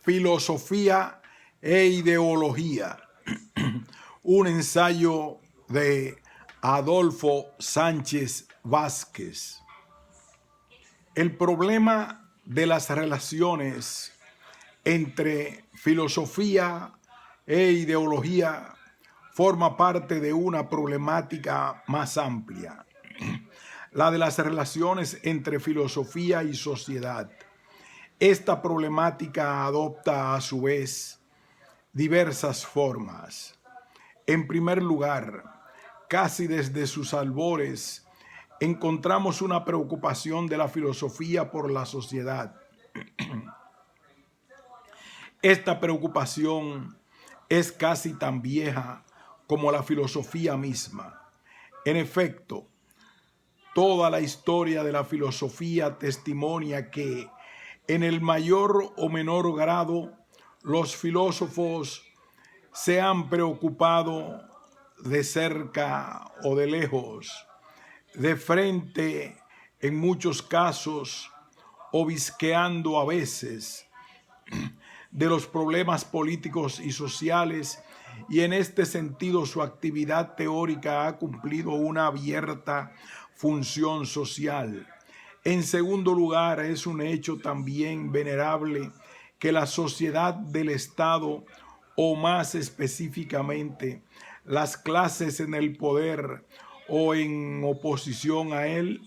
Filosofía e ideología. Un ensayo de Adolfo Sánchez Vázquez. El problema de las relaciones entre filosofía e ideología forma parte de una problemática más amplia, la de las relaciones entre filosofía y sociedad. Esta problemática adopta a su vez diversas formas. En primer lugar, casi desde sus albores, encontramos una preocupación de la filosofía por la sociedad. Esta preocupación es casi tan vieja como la filosofía misma. En efecto, toda la historia de la filosofía testimonia que, en el mayor o menor grado, los filósofos se han preocupado de cerca o de lejos, de frente en muchos casos, o visqueando a veces, de los problemas políticos y sociales, y en este sentido su actividad teórica ha cumplido una abierta función social. En segundo lugar, es un hecho también venerable que la sociedad del Estado, o más específicamente, las clases en el poder o en oposición a él,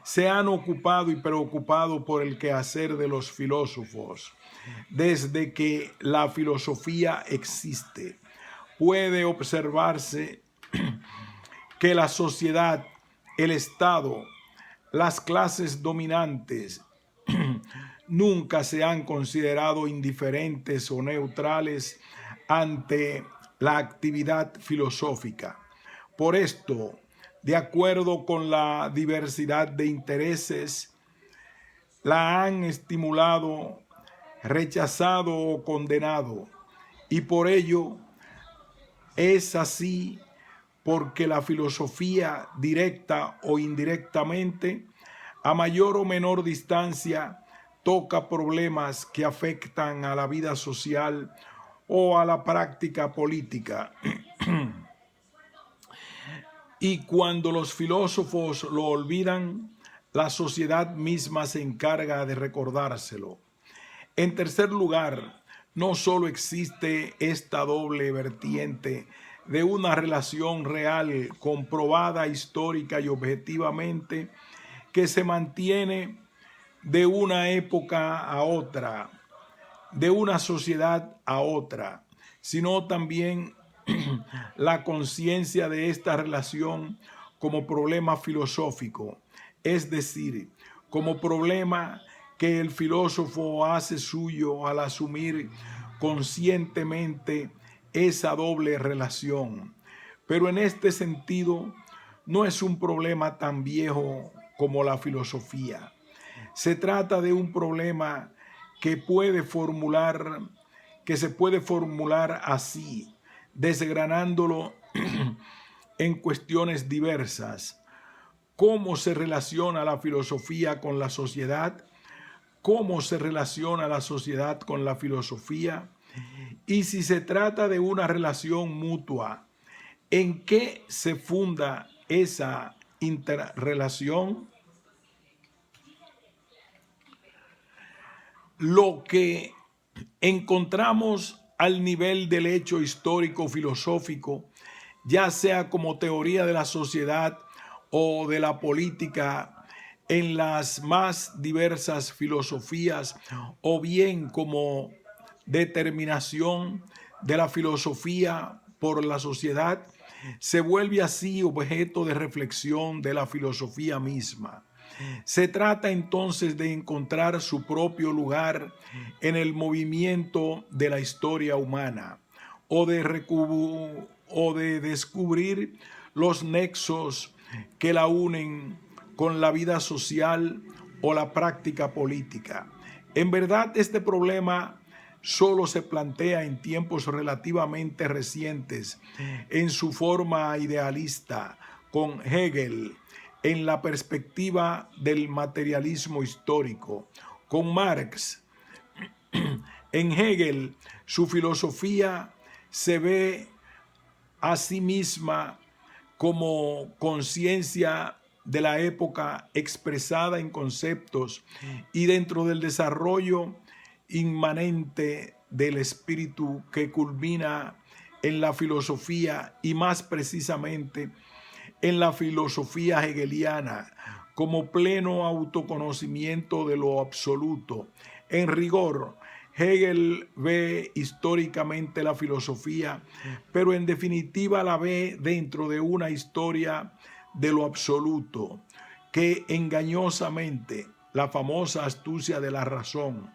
se han ocupado y preocupado por el quehacer de los filósofos. Desde que la filosofía existe, puede observarse que la sociedad, el Estado, las clases dominantes nunca se han considerado indiferentes o neutrales ante la actividad filosófica. Por esto, de acuerdo con la diversidad de intereses, la han estimulado, rechazado o condenado. Y por ello es así porque la filosofía, directa o indirectamente, a mayor o menor distancia, toca problemas que afectan a la vida social o a la práctica política. Y cuando los filósofos lo olvidan, la sociedad misma se encarga de recordárselo. En tercer lugar, no solo existe esta doble vertiente de una relación real, comprobada histórica y objetivamente, que se mantiene de una época a otra, de una sociedad a otra, sino también la conciencia de esta relación como problema filosófico, es decir, como problema que el filósofo hace suyo al asumir conscientemente esa doble relación. Pero en este sentido, no es un problema tan viejo como la filosofía. Se trata de un problema que se puede formular así, desgranándolo en cuestiones diversas. ¿Cómo se relaciona la filosofía con la sociedad? ¿Cómo se relaciona la sociedad con la filosofía? Y si se trata de una relación mutua, ¿en qué se funda esa interrelación? Lo que encontramos al nivel del hecho histórico filosófico, ya sea como teoría de la sociedad o de la política en las más diversas filosofías, o bien como determinación de la filosofía por la sociedad, se vuelve así objeto de reflexión de la filosofía misma. Se trata entonces de encontrar su propio lugar en el movimiento de la historia humana, o de descubrir los nexos que la unen con la vida social o la práctica política. En verdad, este problema solo se plantea en tiempos relativamente recientes en su forma idealista, con Hegel, en la perspectiva del materialismo histórico, con Marx En Hegel, su filosofía se ve a sí misma como conciencia de la época expresada en conceptos y dentro del desarrollo inmanente del espíritu que culmina en la filosofía y más precisamente en la filosofía hegeliana como pleno autoconocimiento de lo absoluto. En rigor, Hegel ve históricamente la filosofía, pero en definitiva la ve dentro de una historia de lo absoluto, que engañosamente, la famosa astucia de la razón,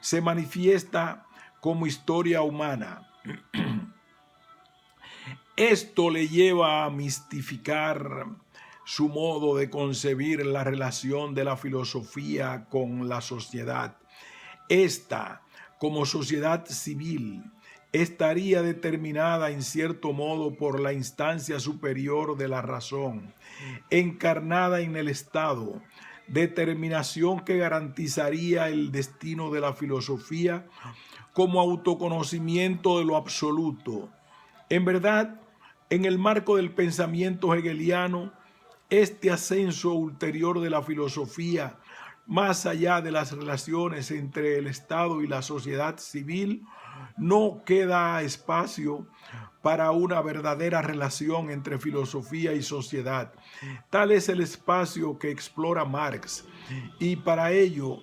se manifiesta como historia humana. Esto le lleva a mistificar su modo de concebir la relación de la filosofía con la sociedad. Esta, como sociedad civil, estaría determinada en cierto modo por la instancia superior de la razón, encarnada en el Estado, determinación que garantizaría el destino de la filosofía como autoconocimiento de lo absoluto. En verdad, en el marco del pensamiento hegeliano, este ascenso ulterior de la filosofía, más allá de las relaciones entre el Estado y la sociedad civil, no queda espacio para una verdadera relación entre filosofía y sociedad. Tal es el espacio que explora Marx y para ello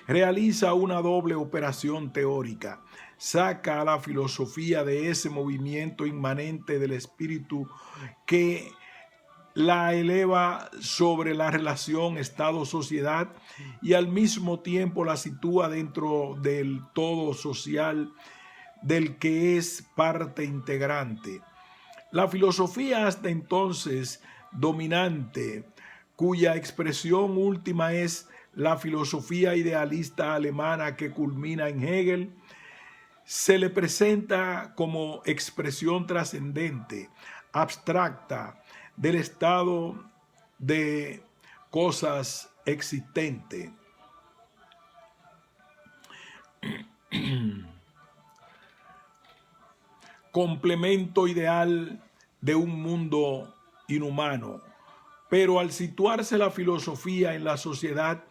realiza una doble operación teórica. Saca a la filosofía de ese movimiento inmanente del espíritu que la eleva sobre la relación Estado-sociedad y al mismo tiempo la sitúa dentro del todo social del que es parte integrante. La filosofía hasta entonces dominante, cuya expresión última es la filosofía idealista alemana que culmina en Hegel, se le presenta como expresión trascendente, abstracta, del estado de cosas existente. Complemento ideal de un mundo inhumano. Pero al situarse la filosofía en la sociedad,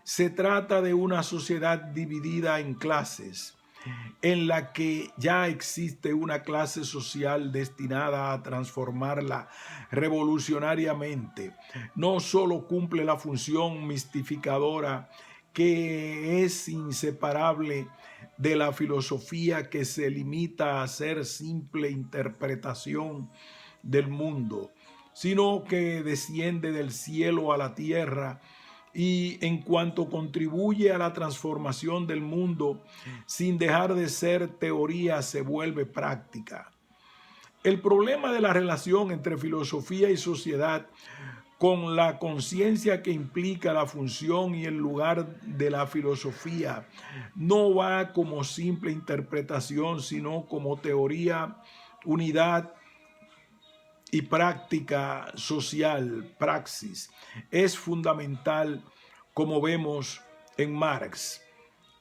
se trata de una sociedad dividida en clases, en la que ya existe una clase social destinada a transformarla revolucionariamente. No solo cumple la función mistificadora que es inseparable de la filosofía que se limita a ser simple interpretación del mundo, sino que desciende del cielo a la tierra y en cuanto contribuye a la transformación del mundo, sin dejar de ser teoría, se vuelve práctica. El problema de la relación entre filosofía y sociedad, con la conciencia que implica la función y el lugar de la filosofía, no va como simple interpretación, sino como teoría, unidad y práctica social, praxis. Es fundamental, como vemos en Marx.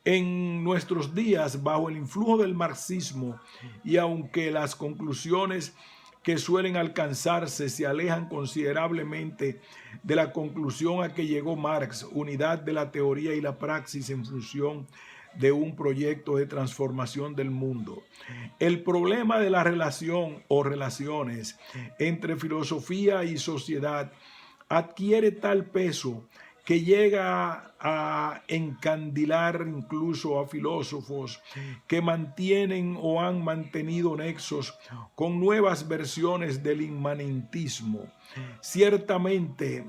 En nuestros días, bajo el influjo del marxismo, y aunque las conclusiones que suelen alcanzarse se alejan considerablemente de la conclusión a que llegó Marx, unidad de la teoría y la praxis en función de un proyecto de transformación del mundo. El problema de la relación o relaciones entre filosofía y sociedad adquiere tal peso que llega a encandilar incluso a filósofos que mantienen o han mantenido nexos con nuevas versiones del inmanentismo. Ciertamente,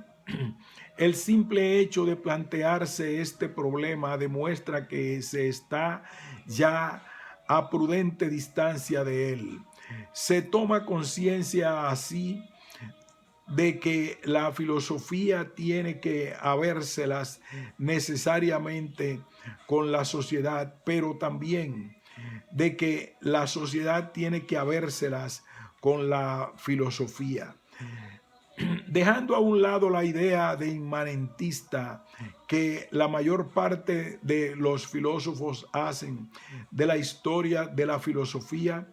el simple hecho de plantearse este problema demuestra que se está ya a prudente distancia de él. Se toma conciencia así de que la filosofía tiene que habérselas necesariamente con la sociedad, pero también de que la sociedad tiene que habérselas con la filosofía. Dejando a un lado la idea de inmanentista que la mayor parte de los filósofos hacen de la historia de la filosofía,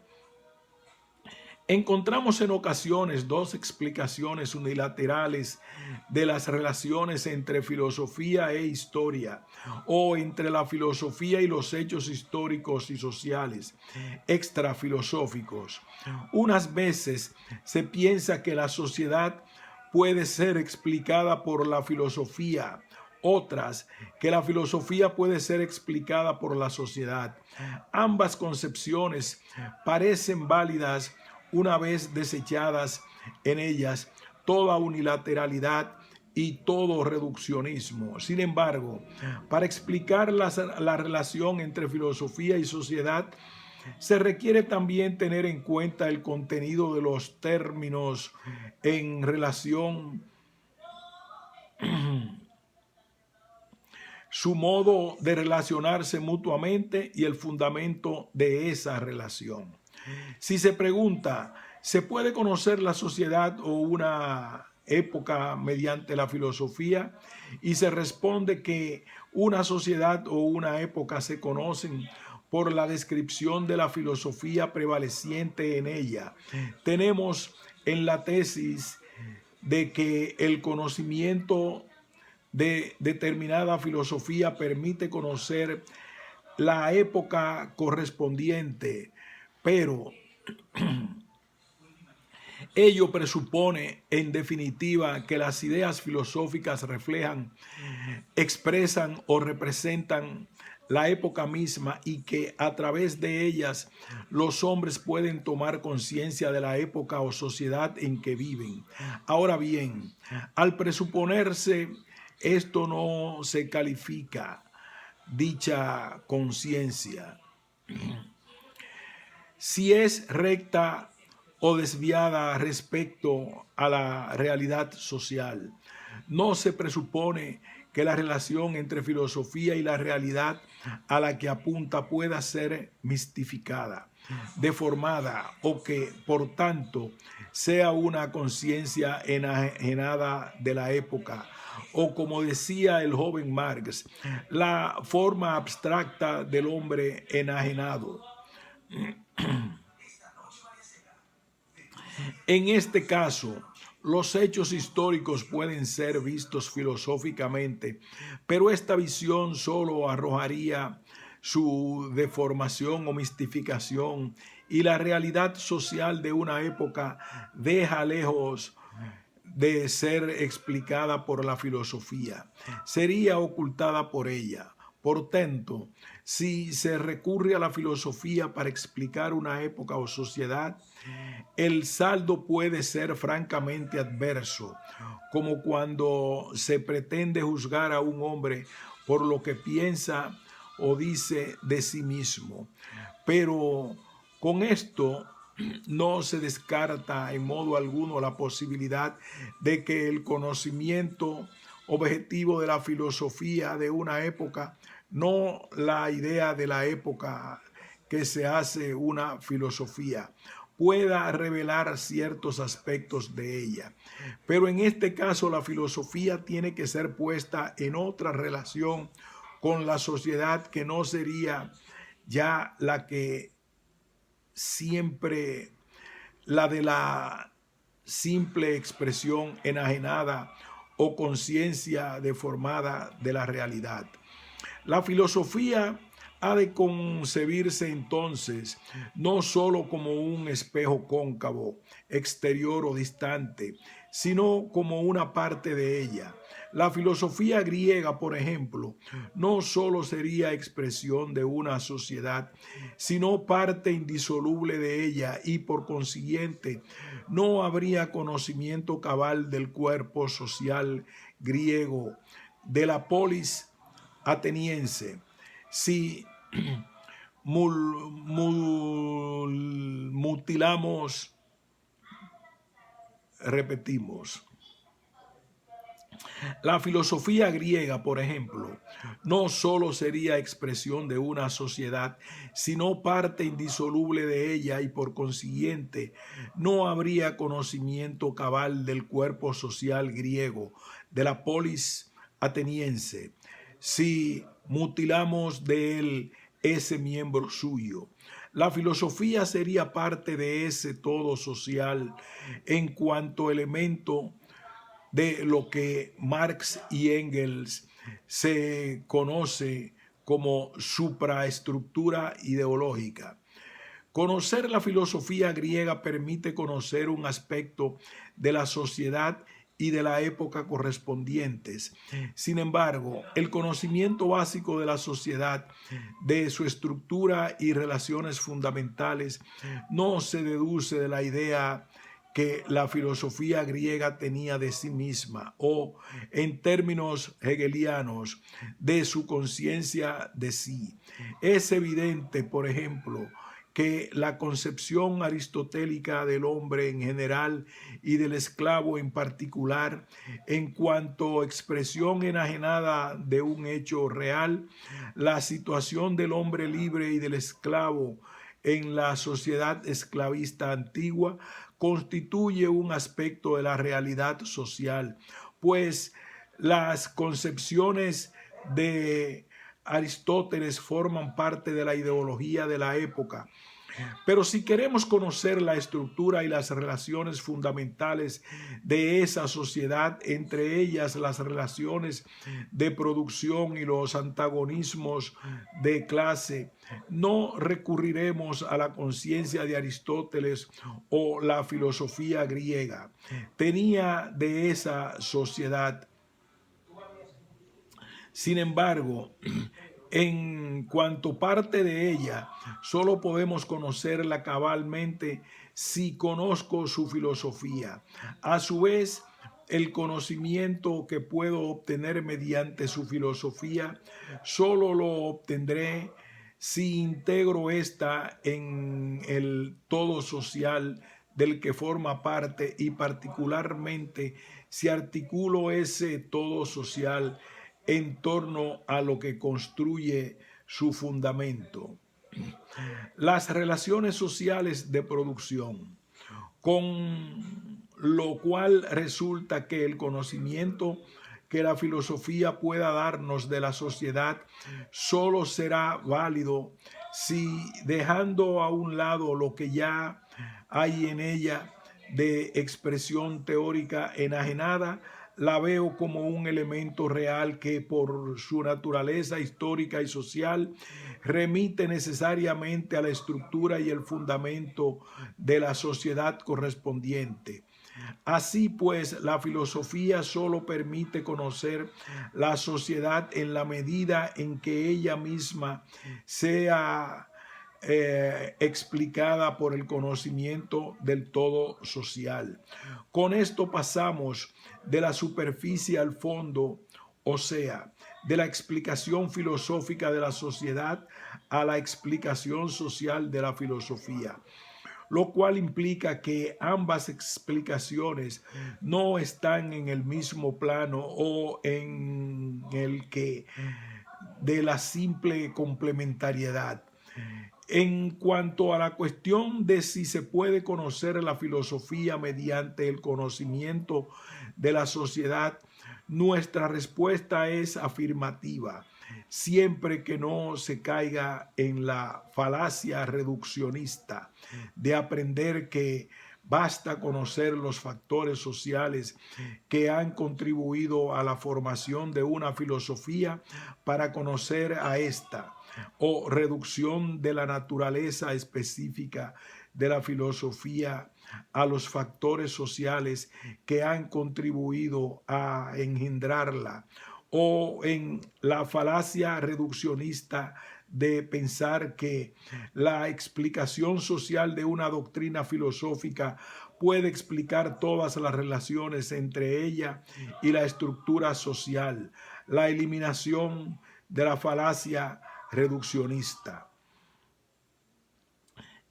encontramos en ocasiones dos explicaciones unilaterales de las relaciones entre filosofía e historia, o entre la filosofía y los hechos históricos y sociales extrafilosóficos. Unas veces se piensa que la sociedad puede ser explicada por la filosofía, otras que la filosofía puede ser explicada por la sociedad. Ambas concepciones parecen válidas una vez desechadas en ellas toda unilateralidad y todo reduccionismo. Sin embargo, para explicar la relación entre filosofía y sociedad, se requiere también tener en cuenta el contenido de los términos en relación, su modo de relacionarse mutuamente y el fundamento de esa relación. Si se pregunta, ¿se puede conocer la sociedad o una época mediante la filosofía? Y se responde que una sociedad o una época se conocen por la descripción de la filosofía prevaleciente en ella. Tenemos en la tesis de que el conocimiento de determinada filosofía permite conocer la época correspondiente, pero ello presupone, en definitiva, que las ideas filosóficas reflejan, expresan o representan la época misma y que a través de ellas los hombres pueden tomar conciencia de la época o sociedad en que viven. Ahora bien, al presuponerse esto, no se califica dicha conciencia si es recta o desviada respecto a la realidad social. No se presupone que la relación entre filosofía y la realidad a la que apunta pueda ser mistificada, deformada o que, por tanto, sea una conciencia enajenada de la época, o como decía el joven Marx, la forma abstracta del hombre enajenado. En este caso, los hechos históricos pueden ser vistos filosóficamente, pero esta visión solo arrojaría su deformación o mistificación, y la realidad social de una época deja lejos de ser explicada por la filosofía, sería ocultada por ella. Por tanto, si se recurre a la filosofía para explicar una época o sociedad, el saldo puede ser francamente adverso, como cuando se pretende juzgar a un hombre por lo que piensa o dice de sí mismo. Pero con esto no se descarta en modo alguno la posibilidad de que el conocimiento objetivo de la filosofía de una época, no la idea de la época que se hace una filosofía, pueda revelar ciertos aspectos de ella. Pero en este caso la filosofía tiene que ser puesta en otra relación con la sociedad, que no sería ya la que siempre, la de la simple expresión enajenada o conciencia deformada de la realidad. La filosofía ha de concebirse entonces no sólo como un espejo cóncavo, exterior o distante, sino como una parte de ella. La filosofía griega, por ejemplo, no sólo sería expresión de una sociedad, sino parte indisoluble de ella, y por consiguiente no habría conocimiento cabal del cuerpo social griego, de la polis ateniense, si mutilamos, repetimos, La filosofía griega, por ejemplo, no solo sería expresión de una sociedad, sino parte indisoluble de ella y por consiguiente no habría conocimiento cabal del cuerpo social griego, de la polis ateniense, si mutilamos de él ese miembro suyo. La filosofía sería parte de ese todo social en cuanto elemento de lo que Marx y Engels se conoce como supraestructura ideológica. Conocer la filosofía griega permite conocer un aspecto de la sociedad y de la época correspondientes. Sin embargo, el conocimiento básico de la sociedad, de su estructura y relaciones fundamentales, no se deduce de la idea que la filosofía griega tenía de sí misma o, en términos hegelianos, de su conciencia de sí. Es evidente, por ejemplo, que la concepción aristotélica del hombre en general y del esclavo en particular, en cuanto a expresión enajenada de un hecho real, la situación del hombre libre y del esclavo en la sociedad esclavista antigua, constituye un aspecto de la realidad social, pues las concepciones de Aristóteles forman parte de la ideología de la época. Pero si queremos conocer la estructura y las relaciones fundamentales de esa sociedad, entre ellas las relaciones de producción y los antagonismos de clase, no recurriremos a la conciencia de Aristóteles o la filosofía griega. Tenía de esa sociedad. Sin embargo, en cuanto parte de ella, solo podemos conocerla cabalmente si conozco su filosofía. A su vez, el conocimiento que puedo obtener mediante su filosofía, solo lo obtendré si integro esta en el todo social del que forma parte y particularmente si articulo ese todo social en torno a lo que construye su fundamento. Las relaciones sociales de producción, con lo cual resulta que el conocimiento que la filosofía pueda darnos de la sociedad solo será válido si, dejando a un lado lo que ya hay en ella de expresión teórica enajenada, la veo como un elemento real que por su naturaleza histórica y social remite necesariamente a la estructura y el fundamento de la sociedad correspondiente. Así pues, la filosofía solo permite conocer la sociedad en la medida en que ella misma sea explicada por el conocimiento del todo social. Con esto pasamos de la superficie al fondo, o sea, de la explicación filosófica de la sociedad a la explicación social de la filosofía, lo cual implica que ambas explicaciones no están en el mismo plano o en el que de la simple complementariedad. En cuanto a la cuestión de si se puede conocer la filosofía mediante el conocimiento de la sociedad, nuestra respuesta es afirmativa, siempre que no se caiga en la falacia reduccionista de aprender que basta conocer los factores sociales que han contribuido a la formación de una filosofía para conocer a esta, o reducción de la naturaleza específica de la filosofía a los factores sociales que han contribuido a engendrarla, o en la falacia reduccionista de pensar que la explicación social de una doctrina filosófica puede explicar todas las relaciones entre ella y la estructura social, la eliminación de la falacia reduccionista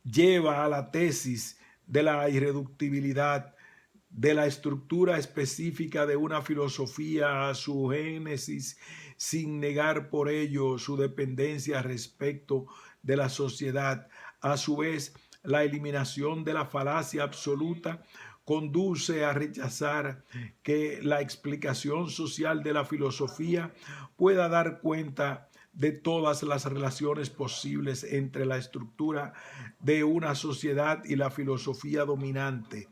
lleva a la tesis de la irreductibilidad de la estructura específica de una filosofía a su génesis, sin negar por ello su dependencia respecto de la sociedad. A su vez, la eliminación de la falacia absoluta conduce a rechazar que la explicación social de la filosofía pueda dar cuenta de todas las relaciones posibles entre la estructura de una sociedad y la filosofía dominante.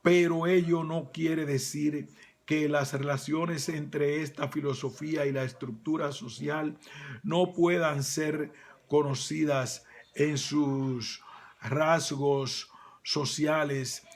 Pero ello no quiere decir que las relaciones entre esta filosofía y la estructura social no puedan ser conocidas en sus rasgos sociales,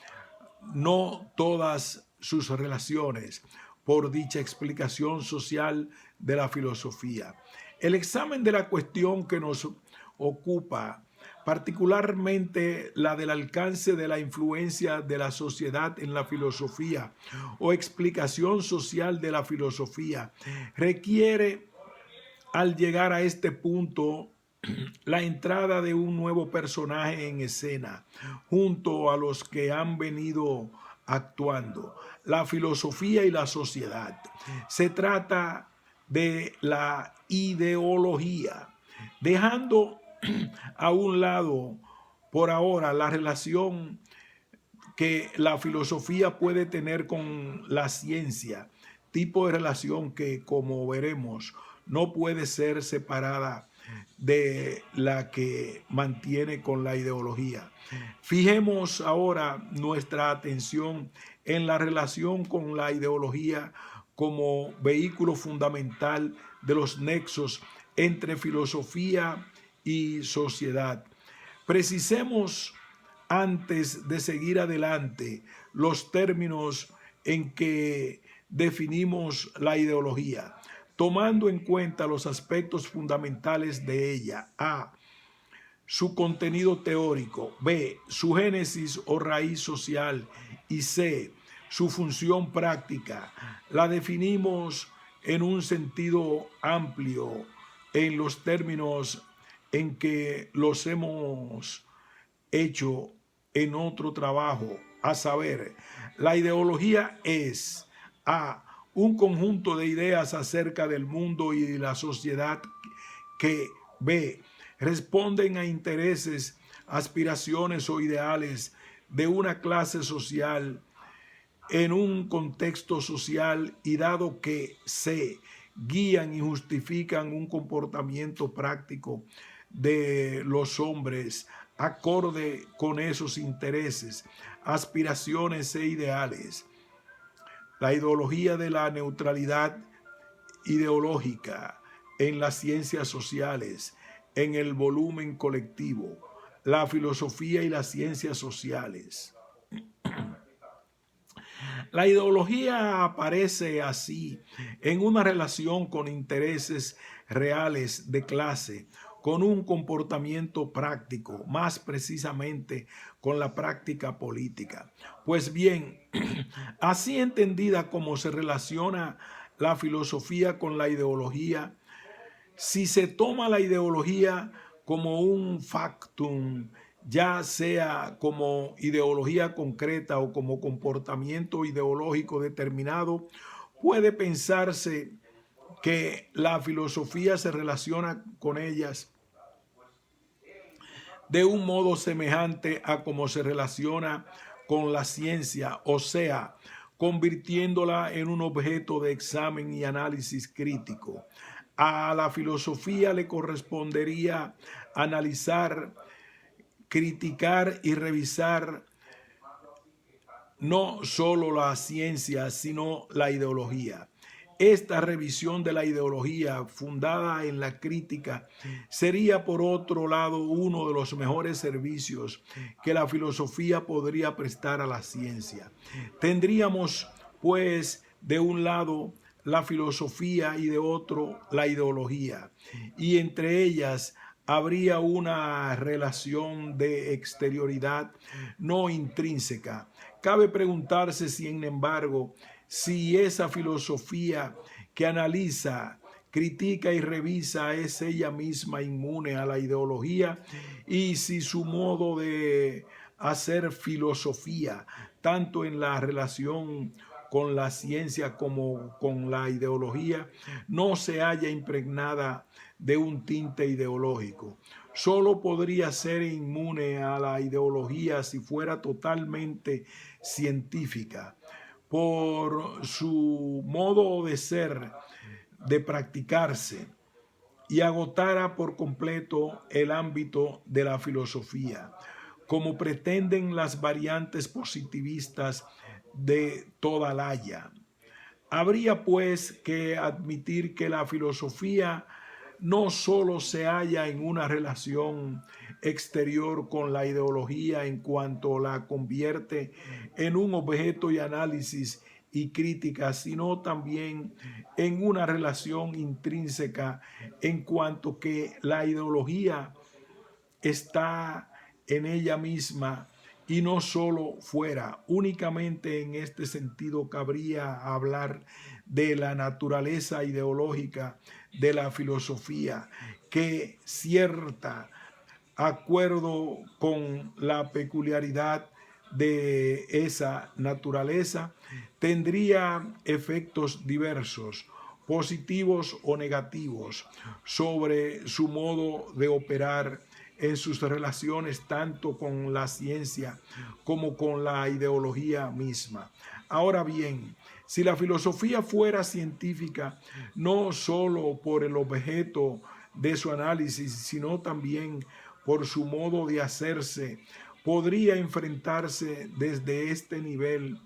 no todas sus relaciones, por dicha explicación social de la filosofía. El examen de la cuestión que nos ocupa, particularmente la del alcance de la influencia de la sociedad en la filosofía o explicación social de la filosofía, requiere, al llegar a este punto, la entrada de un nuevo personaje en escena, junto a los que han venido actuando, la filosofía y la sociedad. Se trata de la ideología, dejando a un lado por ahora la relación que la filosofía puede tener con la ciencia, tipo de relación que, como veremos, no puede ser separada de la que mantiene con la ideología. Fijemos ahora nuestra atención en la relación con la ideología como vehículo fundamental de los nexos entre filosofía y sociedad. Precisemos, antes de seguir adelante, los términos en que definimos la ideología, tomando en cuenta los aspectos fundamentales de ella. A, su contenido teórico. B, su génesis o raíz social. Y C, su función práctica. La definimos en un sentido amplio en los términos en que los hemos hecho en otro trabajo, a saber, la ideología es A, un conjunto de ideas acerca del mundo y de la sociedad que B, responden a intereses, aspiraciones o ideales de una clase social en un contexto social y dado que C, guían y justifican un comportamiento práctico de los hombres acorde con esos intereses, aspiraciones e ideales. La ideología de la neutralidad ideológica en las ciencias sociales, en el volumen colectivo, la filosofía y las ciencias sociales. La ideología aparece así en una relación con intereses reales de clase, con un comportamiento práctico, más precisamente con la práctica política. Pues bien, así entendida como se relaciona la filosofía con la ideología, si se toma la ideología como un factum, ya sea como ideología concreta o como comportamiento ideológico determinado, puede pensarse que la filosofía se relaciona con ellas de un modo semejante a como se relaciona con la ciencia, o sea, convirtiéndola en un objeto de examen y análisis crítico. A la filosofía le correspondería analizar, criticar y revisar no solo la ciencia, sino la ideología. Esta revisión de la ideología fundada en la crítica sería, por otro lado, uno de los mejores servicios que la filosofía podría prestar a la ciencia. Tendríamos, pues, de un lado la filosofía y de otro la ideología, y entre ellas habría una relación de exterioridad no intrínseca. Cabe preguntarse, sin embargo, si esa filosofía que analiza, critica y revisa es ella misma inmune a la ideología y si su modo de hacer filosofía tanto en la relación con la ciencia como con la ideología, no se halla impregnada de un tinte ideológico. Solo podría ser inmune a la ideología si fuera totalmente científica, por su modo de ser, de practicarse, y agotara por completo el ámbito de la filosofía, como pretenden las variantes positivistas de toda la haya. Habría pues que admitir que la filosofía no solo se halla en una relación exterior con la ideología en cuanto la convierte en un objeto de análisis y crítica, sino también en una relación intrínseca en cuanto que la ideología está en ella misma y no solo fuera. Únicamente en este sentido cabría hablar de la naturaleza ideológica de la filosofía, que cierta acuerdo con la peculiaridad de esa naturaleza tendría efectos diversos, positivos o negativos, sobre su modo de operar en sus relaciones tanto con la ciencia como con la ideología misma. Ahora bien, si la filosofía fuera científica, no solo por el objeto de su análisis, sino también por su modo de hacerse, podría enfrentarse desde este nivel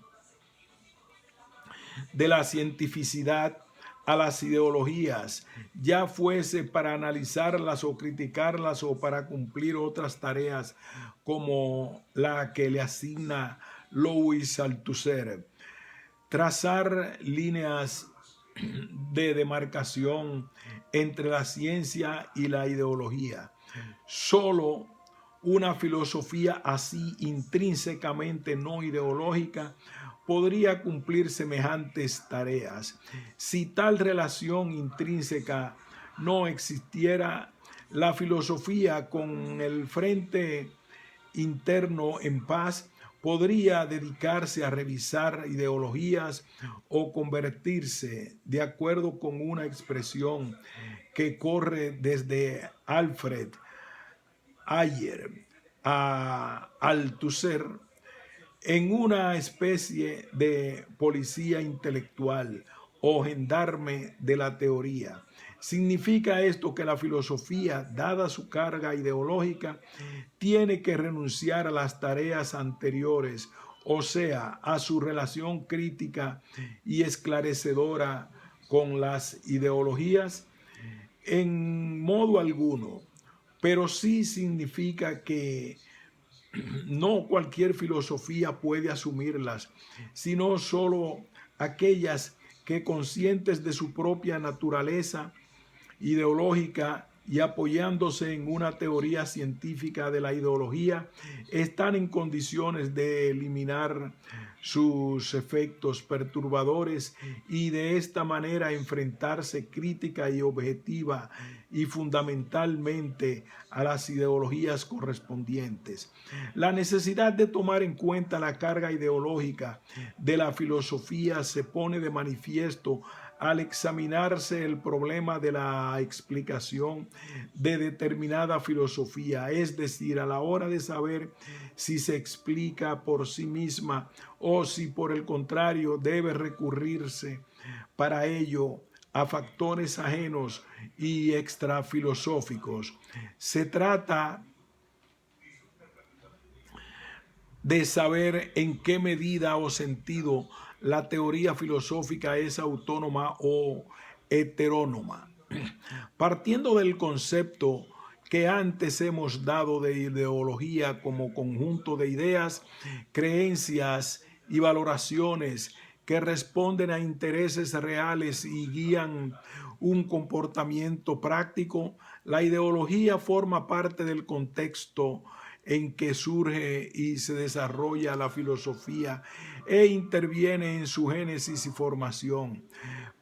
de la cientificidad a las ideologías, ya fuese para analizarlas o criticarlas o para cumplir otras tareas como la que le asigna Louis Althusser. Trazar líneas de demarcación entre la ciencia y la ideología. Solo una filosofía así intrínsecamente no ideológica podría cumplir semejantes tareas. Si tal relación intrínseca no existiera, la filosofía con el frente interno en paz podría dedicarse a revisar ideologías o convertirse, de acuerdo con una expresión que corre desde Alfred Ayer a Althusser, en una especie de policía intelectual o gendarme de la teoría. ¿Significa esto que la filosofía, dada su carga ideológica, tiene que renunciar a las tareas anteriores, o sea, a su relación crítica y esclarecedora con las ideologías? En modo alguno, pero sí significa que no cualquier filosofía puede asumirlas, sino solo aquellas que, conscientes de su propia naturaleza ideológica y apoyándose en una teoría científica de la ideología, están en condiciones de eliminar sus efectos perturbadores y de esta manera enfrentarse crítica y objetiva y fundamentalmente a las ideologías correspondientes. La necesidad de tomar en cuenta la carga ideológica de la filosofía se pone de manifiesto al examinarse el problema de la explicación de determinada filosofía, es decir, a la hora de saber si se explica por sí misma o si por el contrario debe recurrirse para ello a factores ajenos y extrafilosóficos. Se trata de saber en qué medida o sentido la teoría filosófica es autónoma o heterónoma. Partiendo del concepto que antes hemos dado de ideología como conjunto de ideas, creencias y valoraciones que responden a intereses reales y guían un comportamiento práctico, la ideología forma parte del contexto en que surge y se desarrolla la filosofía e interviene en su génesis y formación.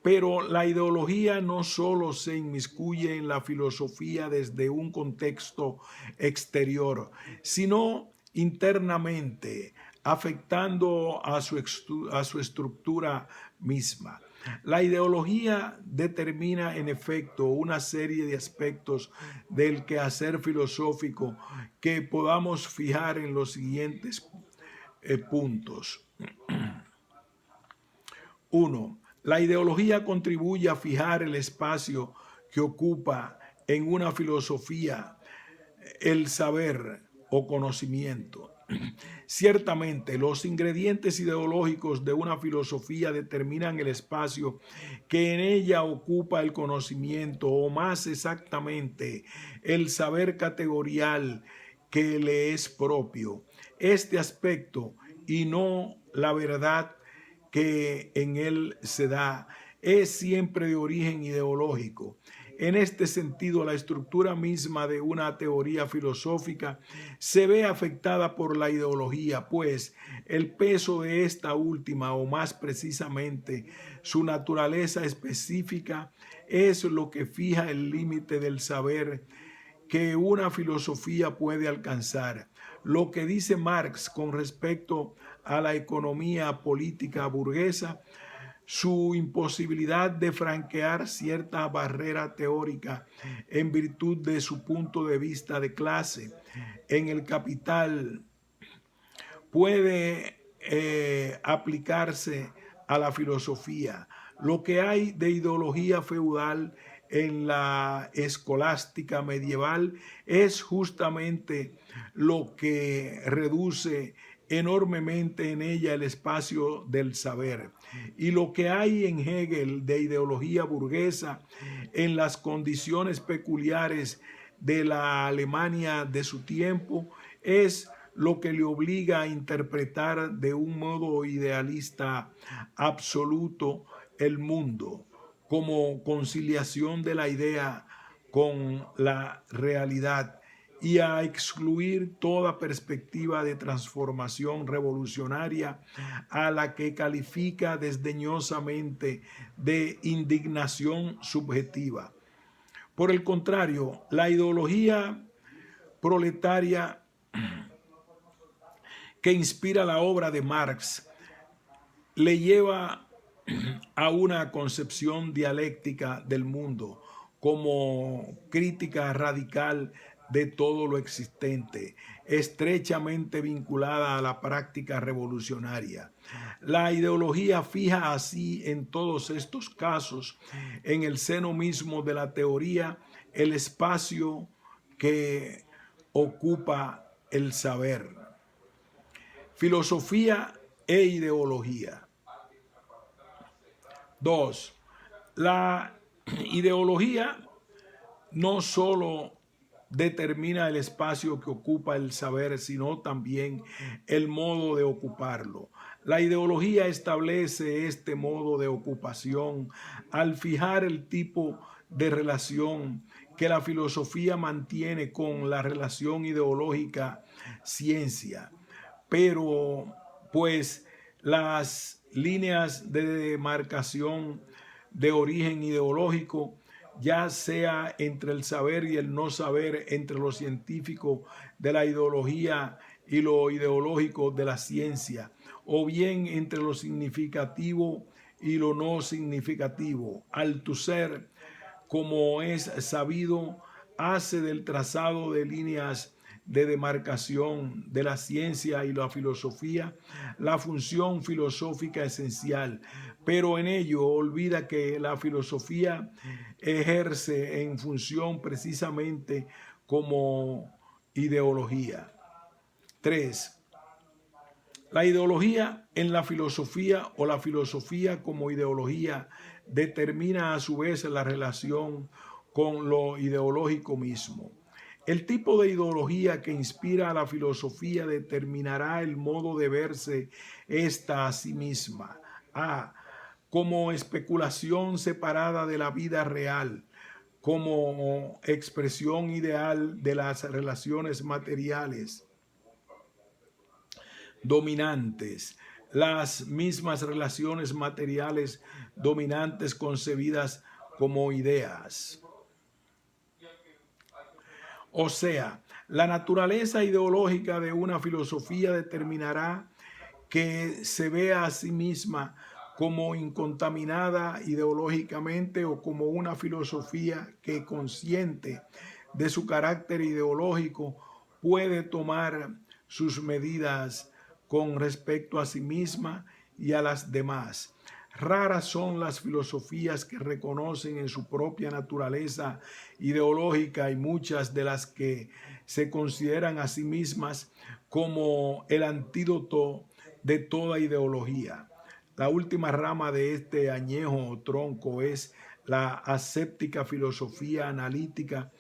Pero la ideología no solo se inmiscuye en la filosofía desde un contexto exterior, sino internamente afectando a su estructura misma. La ideología determina en efecto una serie de aspectos del quehacer filosófico que podamos fijar en los siguientes puntos. 1. La ideología contribuye a fijar el espacio que ocupa en una filosofía el saber o conocimiento. Ciertamente, los ingredientes ideológicos de una filosofía determinan el espacio que en ella ocupa el conocimiento, o más exactamente, el saber categorial que le es propio. Este aspecto, y no la verdad que en él se da, es siempre de origen ideológico. En este sentido, la estructura misma de una teoría filosófica se ve afectada por la ideología, pues el peso de esta última, o más precisamente su naturaleza específica, es lo que fija el límite del saber que una filosofía puede alcanzar. Lo que dice Marx con respecto a la economía política burguesa, su imposibilidad de franquear cierta barrera teórica en virtud de su punto de vista de clase en el capital, puede aplicarse a la filosofía. Lo que hay de ideología feudal en la escolástica medieval es justamente lo que reduce enormemente en ella el espacio del saber. Y lo que hay en Hegel de ideología burguesa en las condiciones peculiares de la Alemania de su tiempo es lo que le obliga a interpretar de un modo idealista absoluto el mundo, como conciliación de la idea con la realidad, y a excluir toda perspectiva de transformación revolucionaria, a la que califica desdeñosamente de indignación subjetiva. Por el contrario, la ideología proletaria que inspira la obra de Marx le lleva a una concepción dialéctica del mundo como crítica radical de todo lo existente, estrechamente vinculada a la práctica revolucionaria. La ideología fija así en todos estos casos, en el seno mismo de la teoría, el espacio que ocupa el saber. Filosofía e ideología. 2. La ideología no solo determina el espacio que ocupa el saber, sino también el modo de ocuparlo. La ideología establece este modo de ocupación al fijar el tipo de relación que la filosofía mantiene con la relación ideológica ciencia. Pero, pues, las líneas de demarcación de origen ideológico, ya sea entre el saber y el no saber, entre lo científico de la ideología y lo ideológico de la ciencia, o bien entre lo significativo y lo no significativo. Althusser, como es sabido, hace del trazado de líneas de demarcación de la ciencia y la filosofía la función filosófica esencial, pero en ello olvida que la filosofía ejerce en función precisamente como ideología. 3. La ideología en la filosofía, o la filosofía como ideología, determina a su vez la relación con lo ideológico mismo. El tipo de ideología que inspira a la filosofía determinará el modo de verse esta a sí misma. A. Como especulación separada de la vida real, como expresión ideal de las relaciones materiales dominantes, las mismas relaciones materiales dominantes concebidas como ideas. O sea, la naturaleza ideológica de una filosofía determinará que se vea a sí misma como incontaminada ideológicamente o como una filosofía que, consciente de su carácter ideológico, puede tomar sus medidas con respecto a sí misma y a las demás. Raras son las filosofías que reconocen en su propia naturaleza ideológica y muchas de las que se consideran a sí mismas como el antídoto de toda ideología. La última rama de este añejo tronco es la aséptica filosofía analítica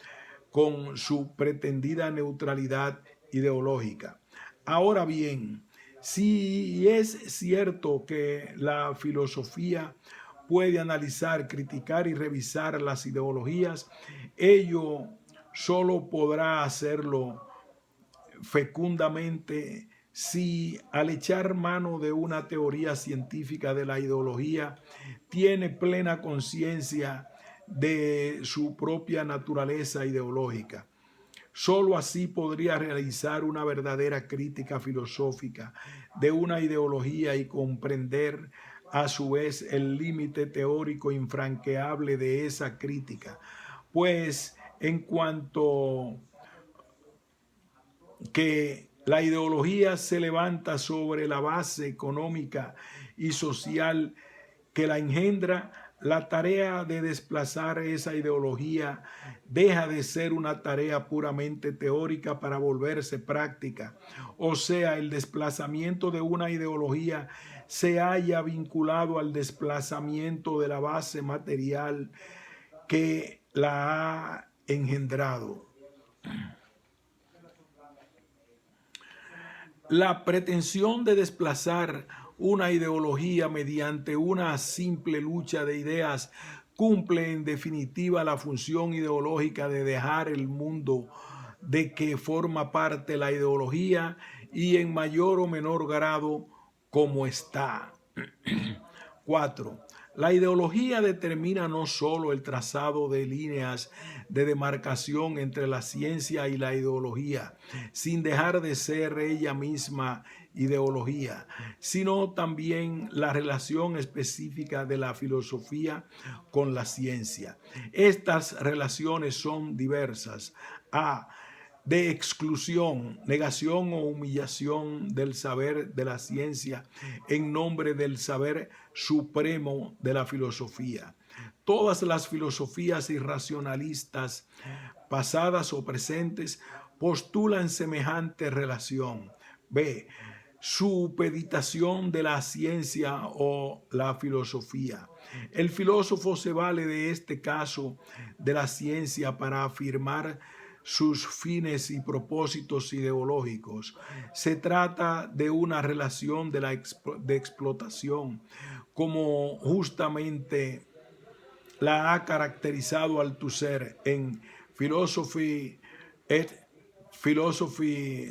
con su pretendida neutralidad ideológica. Ahora bien, si es cierto que la filosofía puede analizar, criticar y revisar las ideologías, ello solo podrá hacerlo fecundamente si, al echar mano de una teoría científica de la ideología, tiene plena conciencia de su propia naturaleza ideológica. Solo así podría realizar una verdadera crítica filosófica de una ideología y comprender a su vez el límite teórico infranqueable de esa crítica. Pues en cuanto que la ideología se levanta sobre la base económica y social que la engendra, la tarea de desplazar esa ideología deja de ser una tarea puramente teórica para volverse práctica. O sea, el desplazamiento de una ideología se haya vinculado al desplazamiento de la base material que la ha engendrado. La pretensión de desplazar una ideología mediante una simple lucha de ideas cumple en definitiva la función ideológica de dejar el mundo de que forma parte la ideología y en mayor o menor grado como está. 4. La ideología determina no solo el trazado de líneas de demarcación entre la ciencia y la ideología, sin dejar de ser ella misma ideología, sino también la relación específica de la filosofía con la ciencia. Estas relaciones son diversas. A. De exclusión, negación o humillación del saber de la ciencia en nombre del saber supremo de la filosofía. Todas las filosofías irracionalistas, pasadas o presentes, postulan semejante relación. B. Supeditación de la ciencia o la filosofía. El filósofo se vale de este caso de la ciencia para afirmar sus fines y propósitos ideológicos. Se trata de una relación de explotación, como justamente la ha caracterizado Althusser en Philosophie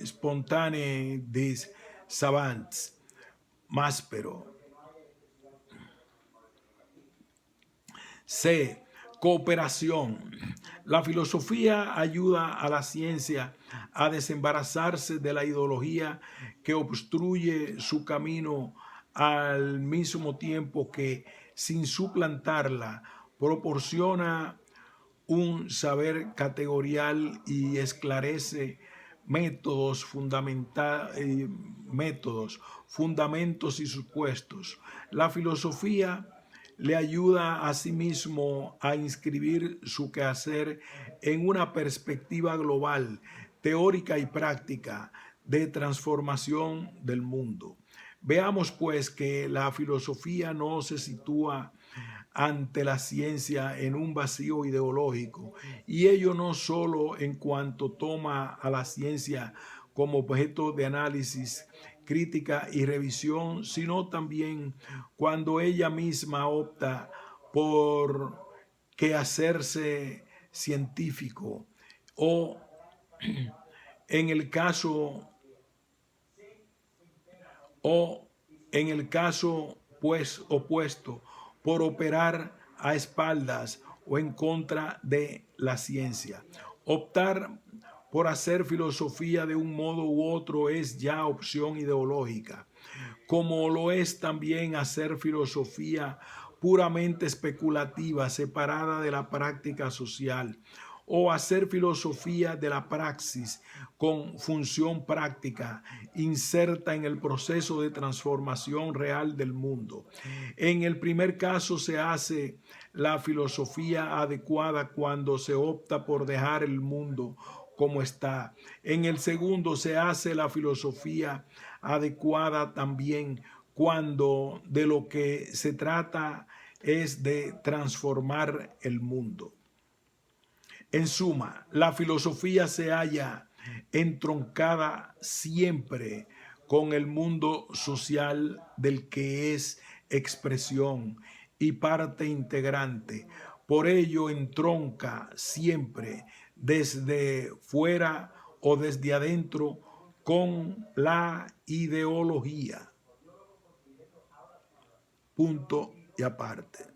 spontanée des savants, Maspero. C. Cooperación. La filosofía ayuda a la ciencia a desembarazarse de la ideología que obstruye su camino, al mismo tiempo que, sin suplantarla, proporciona un saber categorial y esclarece métodos, fundamentos y supuestos. La filosofía le ayuda a sí mismo a inscribir su quehacer en una perspectiva global, teórica y práctica de transformación del mundo. Veamos pues que la filosofía no se sitúa ante la ciencia en un vacío ideológico, y ello no solo en cuanto toma a la ciencia como objeto de análisis, crítica y revisión, sino también cuando ella misma opta por hacerse científico o en el caso pues opuesto, por operar a espaldas o en contra de la ciencia. Optar por hacer filosofía de un modo u otro es ya opción ideológica. como lo es también hacer filosofía puramente especulativa, separada de la práctica social, o hacer filosofía de la praxis con función práctica, inserta en el proceso de transformación real del mundo. En el primer caso se hace la filosofía adecuada cuando se opta por dejar el mundo como está. En el segundo se hace la filosofía adecuada también cuando de lo que se trata es de transformar el mundo. En suma, la filosofía se halla entroncada siempre con el mundo social del que es expresión y parte integrante. Por ello entronca siempre desde fuera o desde adentro con la ideología. Punto y aparte.